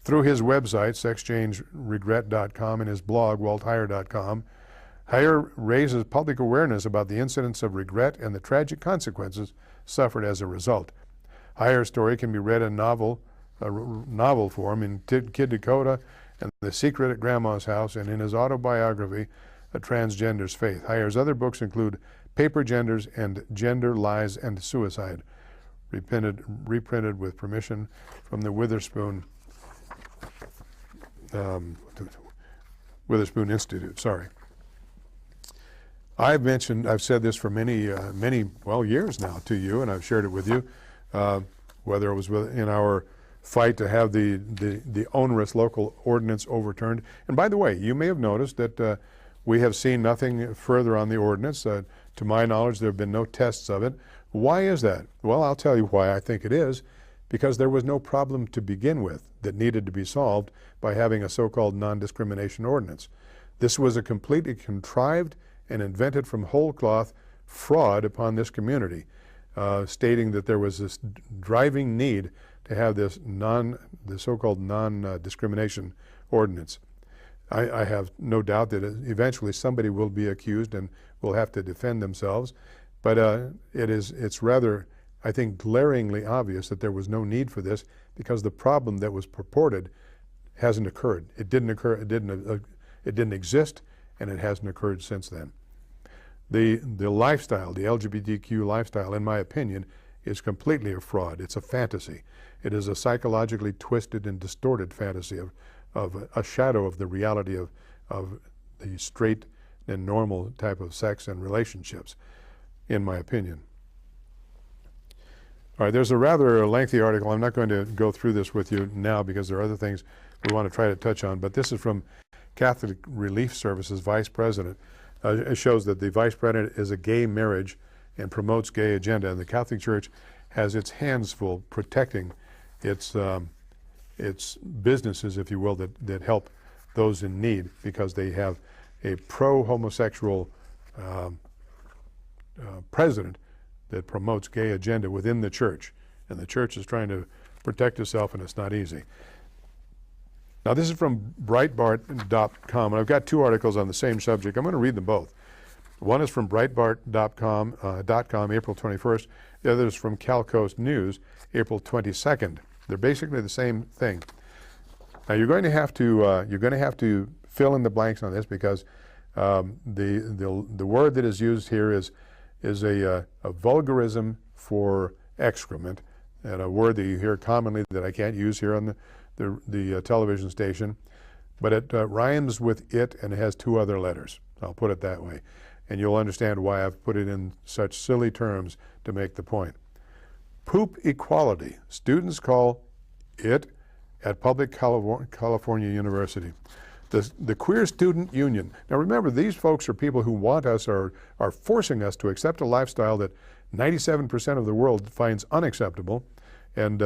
Through his website, sexchangeregret.com, and his blog, waltheyer.com, Heyer raises public awareness about the incidents of regret and the tragic consequences suffered as a result. Heyer's story can be read in novel form in Kid Dakota and The Secret at Grandma's House, and in his autobiography, A Transgender's Faith. Heyer's other books include Paper Genders and Gender, Lies, and Suicide, reprinted with permission from the Witherspoon Institute. Sorry. I've said this for many years now to you, and I've shared it with you, whether it was in our fight to have the onerous local ordinance overturned. And by the way, you may have noticed that we have seen nothing further on the ordinance. To my knowledge, there have been no tests of it. Why is that? Well, I'll tell you why I think it is. Because there was no problem to begin with that needed to be solved by having a so-called non-discrimination ordinance. This was a completely contrived and invented from whole cloth fraud upon this community, stating that there was this driving need to have the so-called non-discrimination ordinance. I have no doubt that eventually somebody will be accused and will have to defend themselves, but it's rather, I think, glaringly obvious that there was no need for this, because the problem that was purported hasn't occurred. It didn't occur. It didn't exist, and it hasn't occurred since then. The lifestyle, the LGBTQ lifestyle, in my opinion, is completely a fraud. It's a fantasy. It is a psychologically twisted and distorted fantasy of a shadow of the reality of the straight and normal type of sex and relationships, in my opinion. All right, there's a rather lengthy article. I'm not going to go through this with you now because there are other things we want to try to touch on, but this is from Catholic Relief Services Vice President It shows that the vice president is a gay marriage and promotes gay agenda, and the Catholic Church has its hands full protecting its businesses, if you will, that help those in need, because they have a pro-homosexual president that promotes gay agenda within the church, and the church is trying to protect itself, and it's not easy. Now, this is from Breitbart.com, and I've got two articles on the same subject. I'm going to read them both. One is from Breitbart.com, April 21st. The other is from Cal Coast News, April 22nd. They're basically the same thing. Now, you're going to have to fill in the blanks on this, because the word that is used here is a vulgarism for excrement, and a word that you hear commonly that I can't use here on the television station, but it rhymes with it and it has two other letters. I'll put it that way, and you'll understand why I've put it in such silly terms to make the point. Poop equality. Students call it at Public California University. The Queer Student Union. Now remember, these folks are people who want us or are forcing us to accept a lifestyle that 97% of the world finds unacceptable, and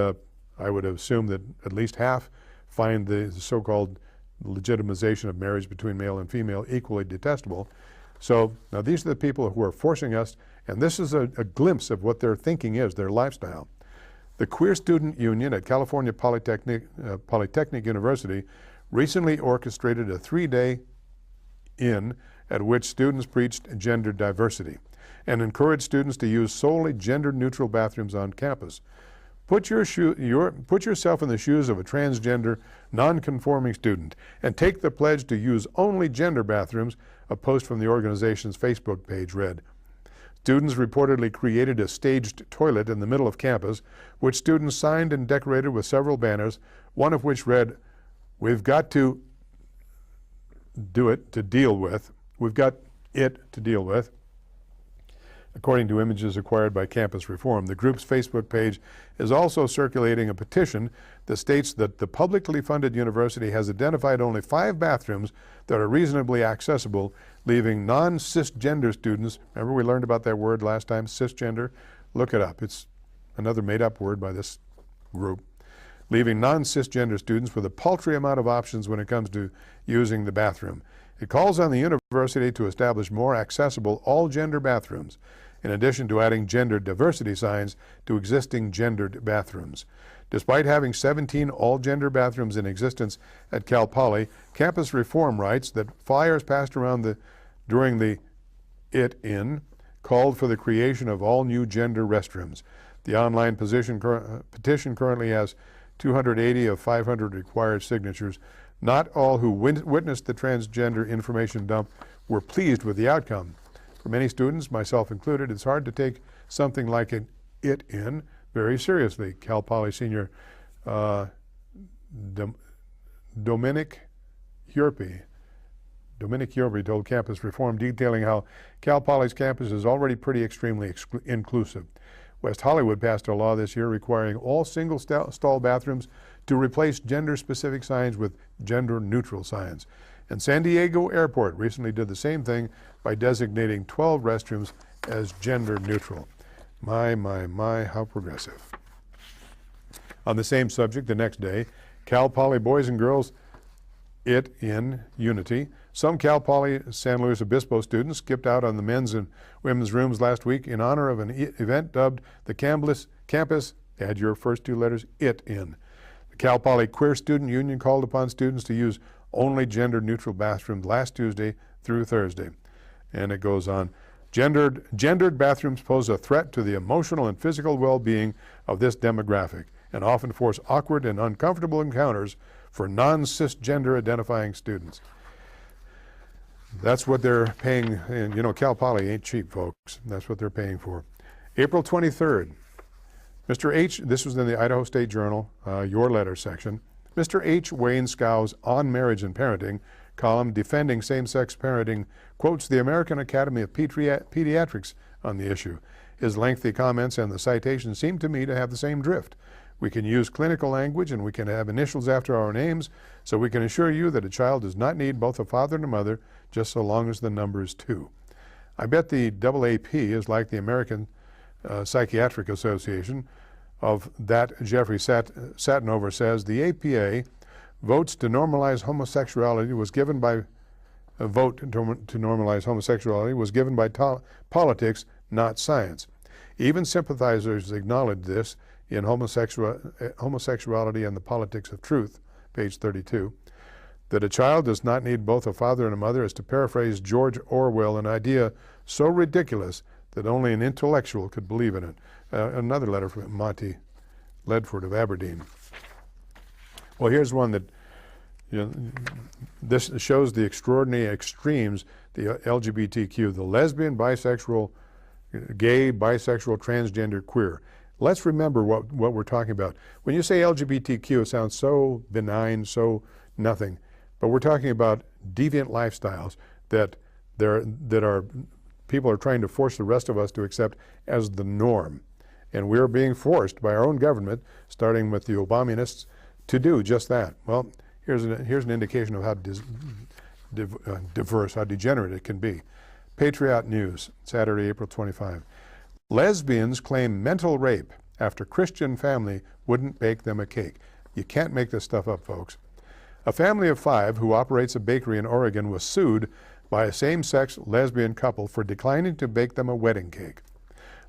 I would assume that at least half find the so-called legitimization of marriage between male and female equally detestable. So now these are the people who are forcing us, and this is a glimpse of what their thinking is, their lifestyle. The Queer Student Union at California Polytechnic University recently orchestrated a 3-day in at which students preached gender diversity and encouraged students to use solely gender-neutral bathrooms on campus. Put yourself in the shoes of a transgender, non-conforming student and take the pledge to use only gender bathrooms, a post from the organization's Facebook page read. Students reportedly created a staged toilet in the middle of campus, which students signed and decorated with several banners, one of which read, "We've got to do it to deal with. We've got it to deal with." According to images acquired by Campus Reform, the group's Facebook page is also circulating a petition that states that the publicly funded university has identified only 5 bathrooms that are reasonably accessible, leaving non-cisgender students, remember we learned about that word last time, cisgender? Look it up. It's another made-up word by this group. Leaving non-cisgender students with a paltry amount of options when it comes to using the bathroom. It calls on the university to establish more accessible all-gender bathrooms, in addition to adding gender diversity signs to existing gendered bathrooms. Despite having 17 all-gender bathrooms in existence at Cal Poly, Campus Reform writes that flyers passed around during the It-In called for the creation of all new gender restrooms. The online petition currently has 280 of 500 required signatures. Not all who witnessed the transgender information dump were pleased with the outcome. For many students, myself included, it's hard to take something like an It-In very seriously. Cal Poly senior Dominic Hurpy told Campus Reform, detailing how Cal Poly's campus is already pretty extremely inclusive. West Hollywood passed a law this year requiring all single-stall bathrooms to replace gender-specific signs with gender-neutral signs. And San Diego Airport recently did the same thing by designating 12 restrooms as gender-neutral. My, how progressive. On the same subject, the next day, Cal Poly boys and girls It-In Unity. Some Cal Poly San Luis Obispo students skipped out on the men's and women's rooms last week in honor of an event dubbed the Campus, add your first 2 letters, It-In. The Cal Poly Queer Student Union called upon students to use only gender-neutral bathrooms last Tuesday through Thursday. And it goes on. Gendered bathrooms pose a threat to the emotional and physical well-being of this demographic and often force awkward and uncomfortable encounters for non-cisgender identifying students. That's what they're paying, and you know, Cal Poly ain't cheap, folks. That's what they're paying for. April 23rd, Mr. H, this was in the Idaho State Journal, your letter section. Mr. H. Wayne Skow's On Marriage and Parenting column defending same-sex parenting quotes the American Academy of Pediatrics on the issue. His lengthy comments and the citations seem to me to have the same drift. We can use clinical language and we can have initials after our names, so we can assure you that a child does not need both a father and a mother, just so long as the number is 2. I bet the AAP is like the American Psychiatric Association. Of that, Jeffrey Satinover says, the APA votes to normalize homosexuality was given by a vote to normalize homosexuality was given by politics, not science. Even sympathizers acknowledge this in Homosexuality and the Politics of Truth, page 32. That a child does not need both a father and a mother is, to paraphrase George Orwell, an idea so ridiculous that only an intellectual could believe in it. Another letter from Monty Ledford of Aberdeen. Well, here's one that, this shows the extraordinary extremes, the LGBTQ, the lesbian, bisexual, gay, bisexual, transgender, queer. Let's remember what we're talking about. When you say LGBTQ, it sounds so benign, so nothing. But we're talking about deviant lifestyles that people are trying to force the rest of us to accept as the norm. And we're being forced by our own government, starting with the Obamianists, to do just that. Well, here's an indication of how diverse, how degenerate it can be. Patriot News, Saturday, April 25. Lesbians claim mental rape after Christian family wouldn't bake them a cake. You can't make this stuff up, folks. A family of 5 who operates a bakery in Oregon was sued by a same-sex lesbian couple for declining to bake them a wedding cake.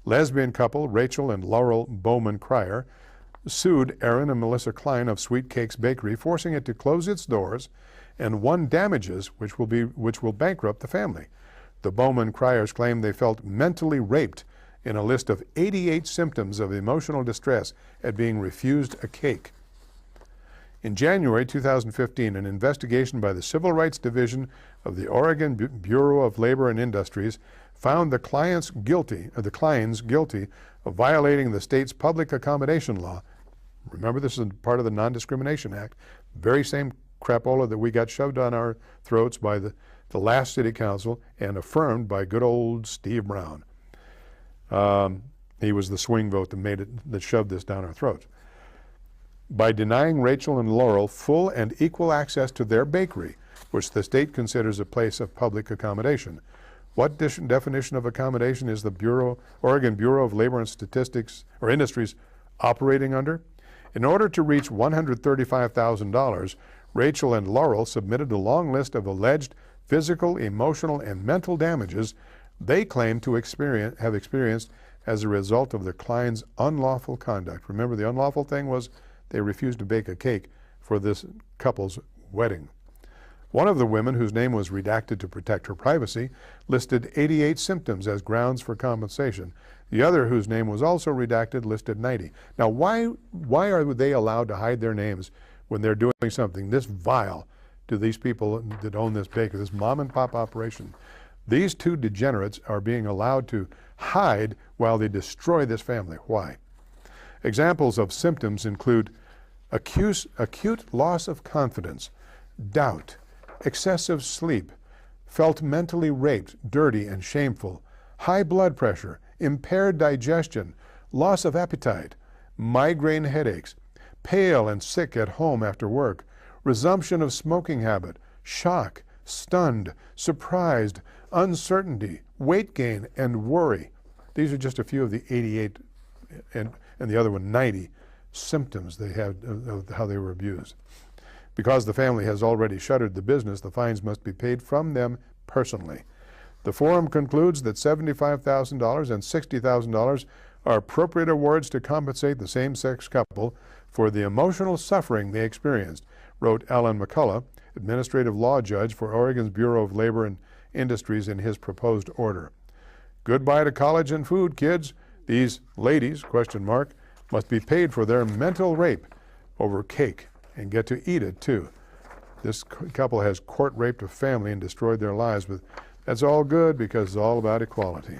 Lesbian couple Rachel and Laurel Bowman Cryer sued Aaron and Melissa Klein of Sweet Cakes Bakery, forcing it to close its doors and won damages which will bankrupt the family. The Bowman Cryers claim they felt mentally raped in a list of 88 symptoms of emotional distress at being refused a cake. In January 2015, an investigation by the Civil Rights Division of the Oregon Bureau of Labor and Industries found the Kleins guilty of violating the state's public accommodation law. Remember, this is part of the Non-Discrimination Act, very same crapola that we got shoved down our throats by the last city council and affirmed by good old Steve Brown. He was the swing vote that shoved this down our throats. By denying Rachel and Laurel full and equal access to their bakery, which the state considers a place of public accommodation. What definition of accommodation is the Oregon Bureau of Labor and Statistics or Industries operating under? In order to reach $135,000, Rachel and Laurel submitted a long list of alleged physical, emotional, and mental damages they claim to have experienced as a result of the Klein's unlawful conduct. Remember, the unlawful thing was they refused to bake a cake for this couple's wedding. One of the women, whose name was redacted to protect her privacy, listed 88 symptoms as grounds for compensation. The other, whose name was also redacted, listed 90. Now, why are they allowed to hide their names when they're doing something this vile to these people that own this bakery, this mom and pop operation? These two degenerates are being allowed to hide while they destroy this family. Why? Examples of symptoms include acute loss of confidence, doubt, excessive sleep, felt mentally raped, dirty, and shameful, high blood pressure, impaired digestion, loss of appetite, migraine headaches, pale and sick at home after work, resumption of smoking habit, shock, stunned, surprised, uncertainty, weight gain, and worry. These are just a few of the 88 and the other one 90 symptoms they had of how they were abused. Because the family has already shuttered the business, the fines must be paid from them personally. The forum concludes that $75,000 and $60,000 are appropriate awards to compensate the same-sex couple for the emotional suffering they experienced, wrote Alan McCullough, administrative law judge for Oregon's Bureau of Labor and Industries, in his proposed order. Goodbye to college and food, kids. These ladies, ? Must be paid for their mental rape over cake and get to eat it too. This couple has court-raped a family and destroyed their lives, but that's all good because it's all about equality.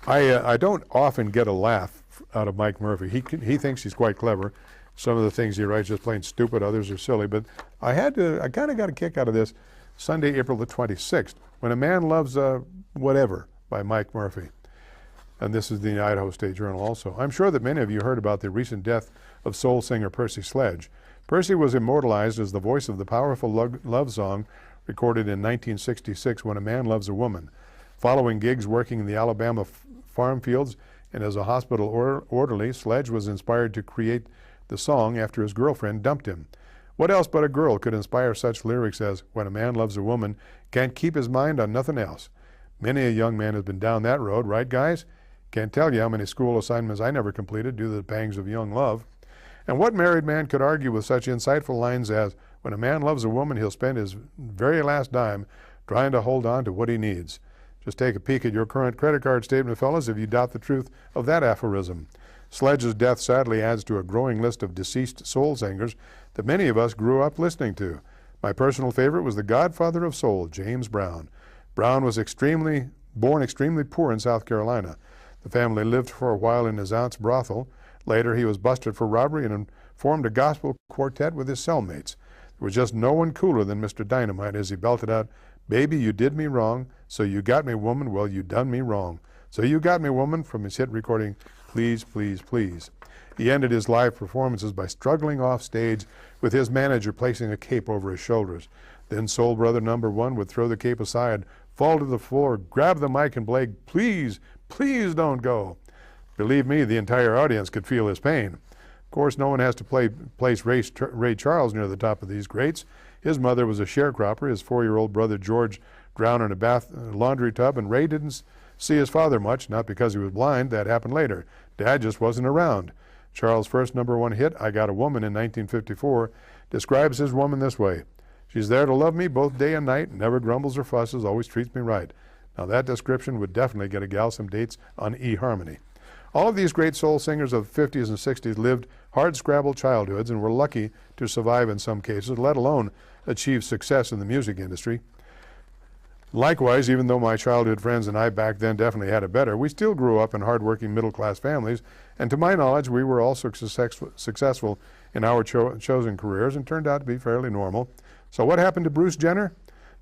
I don't often get a laugh out of Mike Murphy. He thinks he's quite clever. Some of the things he writes just plain stupid, others are silly, but I kind of got a kick out of this Sunday, April the 26th, When a Man Loves Whatever by Mike Murphy. and this is the Idaho State Journal also. I'm sure that many of you heard about the recent death of soul singer Percy Sledge. Percy was immortalized as the voice of the powerful love song recorded in 1966, When a Man Loves a Woman. Following gigs working in the Alabama farm fields and as a hospital orderly, Sledge was inspired to create the song after his girlfriend dumped him. What else but a girl could inspire such lyrics as, when a man loves a woman, can't keep his mind on nothing else? Many a young man has been down that road, right guys? Can't tell you how many school assignments I never completed due to the pangs of young love. And what married man could argue with such insightful lines as, when a man loves a woman, he'll spend his very last dime trying to hold on to what he needs. Just take a peek at your current credit card statement, fellas, if you doubt the truth of that aphorism. Sledge's death sadly adds to a growing list of deceased soul singers that many of us grew up listening to. My personal favorite was the godfather of soul, James Brown. Brown was born extremely poor in South Carolina. The family lived for a while in his aunt's brothel. Later, he was busted for robbery and formed a gospel quartet with his cellmates. There was just no one cooler than Mr. Dynamite as he belted out, "Baby, you did me wrong, so you got me, woman, well, you done me wrong. So you got me, woman," from his hit recording, Please, Please, Please. He ended his live performances by struggling off stage with his manager placing a cape over his shoulders. Then Soul Brother number one would throw the cape aside, fall to the floor, grab the mic and blab, "Please, please don't go." Believe me, the entire audience could feel his pain. Of course, no one has to place Ray Charles near the top of these greats. His mother was a sharecropper. His 4-year-old brother George drowned in a laundry tub, and Ray didn't see his father much, not because he was blind. That happened later. Dad just wasn't around. Charles' first #1 hit, I Got a Woman, in 1954, describes his woman this way: "She's there to love me both day and night, never grumbles or fusses, always treats me right." Now that description would definitely get a gal some dates on eHarmony. All of these great soul singers of the 50s and 60s lived hard-scrabble childhoods and were lucky to survive in some cases, let alone achieve success in the music industry. Likewise, even though my childhood friends and I back then definitely had it better, we still grew up in hard-working middle-class families, and to my knowledge, we were also successful in our chosen careers and turned out to be fairly normal. So what happened to Bruce Jenner?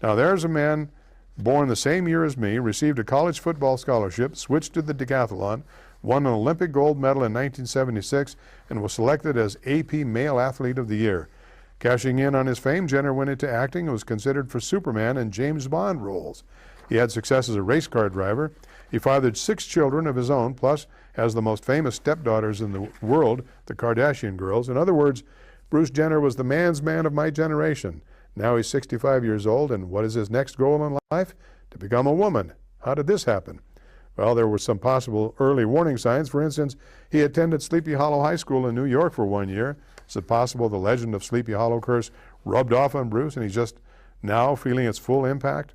Now there's a man born the same year as me, received a college football scholarship, switched to the decathlon, won an Olympic gold medal in 1976, and was selected as AP Male Athlete of the Year. Cashing in on his fame, Jenner went into acting and was considered for Superman and James Bond roles. He had success as a race car driver. He fathered 6 children of his own, plus has the most famous stepdaughters in the world, the Kardashian girls. In other words, Bruce Jenner was the man's man of my generation. Now he's 65 years old, and what is his next goal in life? To become a woman. How did this happen? Well, there were some possible early warning signs. For instance, he attended Sleepy Hollow High School in New York for 1 year. Is it possible the legend of Sleepy Hollow curse rubbed off on Bruce and he's just now feeling its full impact?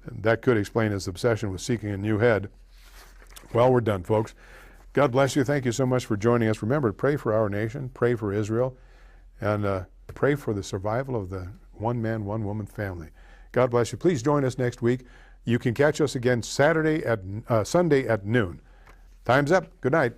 And that could explain his obsession with seeking a new head. Well, we're done, folks. God bless you. Thank you so much for joining us. Remember, pray for our nation, pray for Israel, and pray for the survival of the one-man, one-woman family. God bless you. Please join us next week. You can catch us again Sunday at noon. Time's up. Good night.